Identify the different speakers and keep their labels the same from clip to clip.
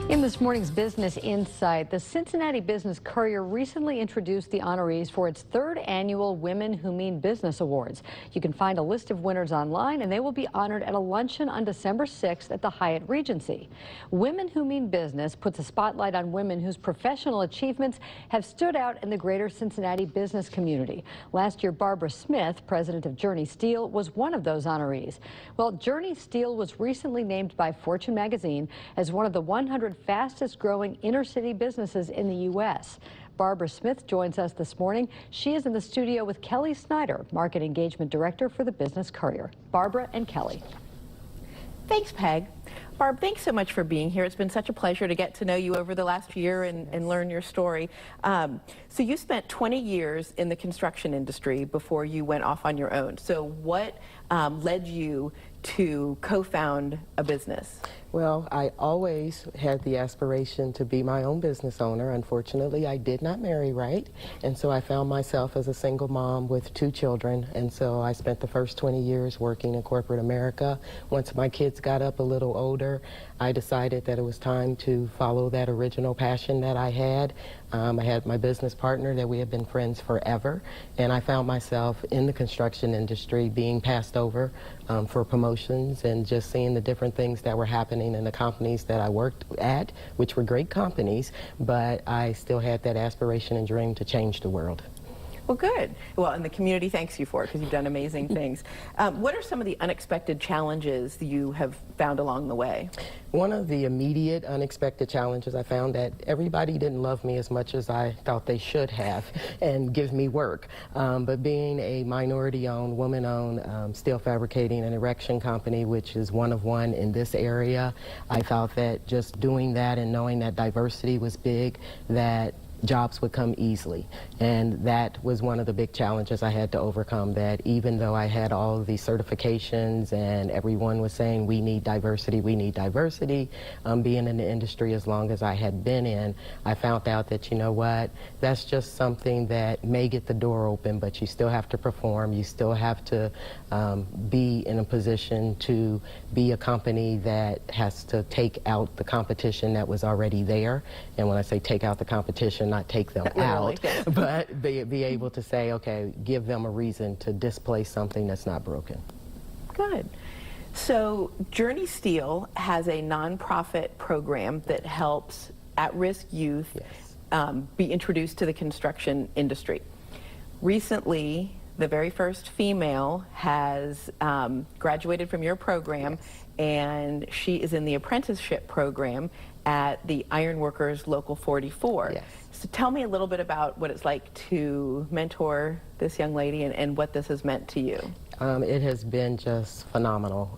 Speaker 1: In this morning's Business Insight, the Cincinnati Business Courier recently introduced the honorees for its third annual Women Who Mean Business Awards. You can find a list of winners online, and they will be honored at a luncheon on December 6th at the Hyatt Regency. Women Who Mean Business puts a spotlight on women whose professional achievements have stood out in the greater Cincinnati business community. Last year, Barbara Smith, president of Journey Steel, was one of those honorees. Well, Journey Steel was recently named by Fortune magazine as one of the 100 fastest growing inner city businesses in the U.S. Barbara Smith joins us this morning. She is in the studio with Kelly Snyder, Market Engagement Director for the Business Courier. Barbara and Kelly.
Speaker 2: Thanks, Peg. Barb, thanks so much for being here. It's been such a pleasure to get to know you over the last year and learn your story. So you spent 20 years in the construction industry before you went off on your own. So what led you to co-found a business?
Speaker 3: Well, I always had the aspiration to be my own business owner. Unfortunately, I did not marry right, and so I found myself as a single mom with 2 children, and so I spent the first 20 years working in corporate America. Once my kids got up a little older, I decided that it was time to follow that original passion that I had. I had my business partner that we have been friends forever, and I found myself in the construction industry being passed over for promotions and just seeing the different things that were happening in the companies that I worked at, which were great companies, but I still had that aspiration and dream to change the world.
Speaker 2: Well, good. Well, and the community thanks you for it because you've done amazing things. What are some of the unexpected challenges that you have found along the way?
Speaker 3: One of the immediate unexpected challenges, I found that everybody didn't love me as much as I thought they should have and give me work. But being a minority-owned, woman-owned steel fabricating and erection company, which is one of one in this area, I felt that just doing that and knowing that diversity was big, that jobs would come easily, and that was one of the big challenges I had to overcome, that even though I had all of these certifications and everyone was saying we need diversity, being in the industry as long as I had been in, I found out that, you know what, that's just something that may get the door open, but you still have to perform, you still have to be in a position to be a company that has to take out the competition that was already there. And when I say take out the competition, not take them out, but be able to say, okay, give them a reason to displace something that's not broken.
Speaker 2: Good. So Journey Steel has a nonprofit program that helps at-risk youth be introduced to the construction industry. Recently, the very first female has graduated from your program, and she is in the apprenticeship program at the Iron Workers Local 44.
Speaker 3: Yes.
Speaker 2: So tell me a little bit about what it's like to mentor this young lady and what this has meant to you.
Speaker 3: It has been just phenomenal.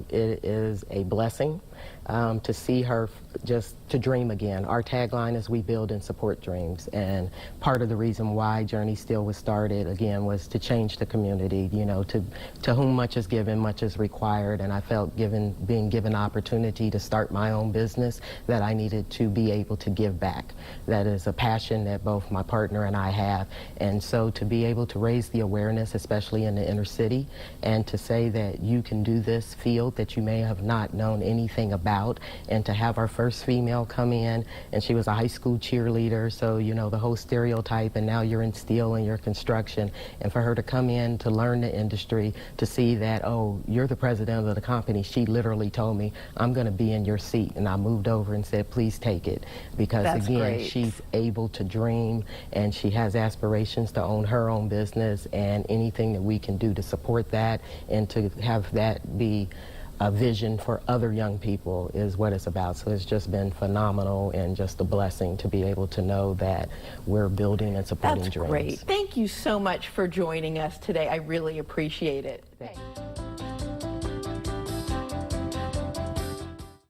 Speaker 3: It is a blessing to see her just to dream again. Our tagline is we build and support dreams, and part of the reason why Journey Steel was started again was to change the community. You know, to whom much is given, much is required, and I felt being given opportunity to start my own business that I needed to be able to give back. That is a passion that both my partner and I have, and so to be able to raise the awareness, especially in the inner city, and to say that you can do this field that you may have not known anything about, and to have our first female come in, and she was a high school cheerleader, so you know the whole stereotype, and now you're in steel and you're construction, and for her to come in to learn the industry, to see that, oh, you're the president of the company. She literally told me, I'm going to be in your seat, and I moved over and said, please take it, because
Speaker 2: That's
Speaker 3: again,
Speaker 2: great.
Speaker 3: She's able to dream, and she has aspirations to own her own business, and anything that we can do to support that and to have that be a vision for other young people is what it's about. So it's just been phenomenal and just a blessing to be able to know that we're building and supporting dreams.
Speaker 2: That's great. Thank you so much for joining us today. I really appreciate it.
Speaker 3: Thanks.